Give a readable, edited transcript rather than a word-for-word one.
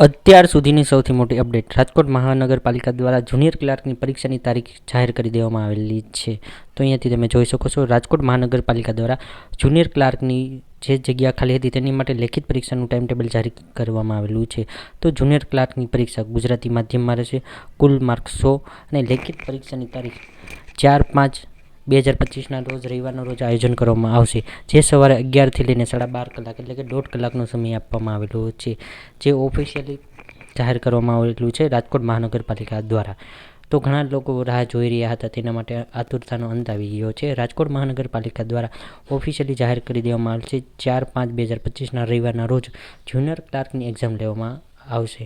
અત્યાર સુધીની સૌથી મોટી અપડેટ. રાજકોટ મહાનગરપાલિકા દ્વારા જુનિયર ક્લાર્કની પરીક્ષાની તારીખ જાહેર કરી દેવામાં આવેલી છે. તો અહીંયાથી તમે જોઈ શકો છો, રાજકોટ મહાનગરપાલિકા દ્વારા જુનિયર ક્લાર્કની જે જગ્યા ખાલી હતી તેની માટે લેખિત પરીક્ષાનું ટાઈમ ટેબલ જારી કરવામાં આવેલું છે. તો જુનિયર ક્લાર્કની પરીક્ષા ગુજરાતી માધ્યમમાં રહેશે. કુલ માર્ક 100 અને લેખિત પરીક્ષાની તારીખ 4/5/2025ના રોજ રવિવારના રોજ આયોજન કરવામાં આવશે. જે સવારે 11થી લઈને 12:30 કલાક એટલે કે 1.5 કલાકનો સમય આપવામાં આવેલો છે, જે ઓફિશિયલી જાહેર કરવામાં આવેલું છે રાજકોટ મહાનગરપાલિકા દ્વારા. તો ઘણા લોકો રાહ જોઈ રહ્યા હતા, તેના માટે આતુરતાનો અંત આવી ગયો છે. રાજકોટ મહાનગરપાલિકા દ્વારા ઓફિશિયલી જાહેર કરી દેવામાં આવેલ છે 4/5/2025ના રવિવારના રોજ જુનિયર ક્લાર્કની એક્ઝામ લેવામાં આવશે.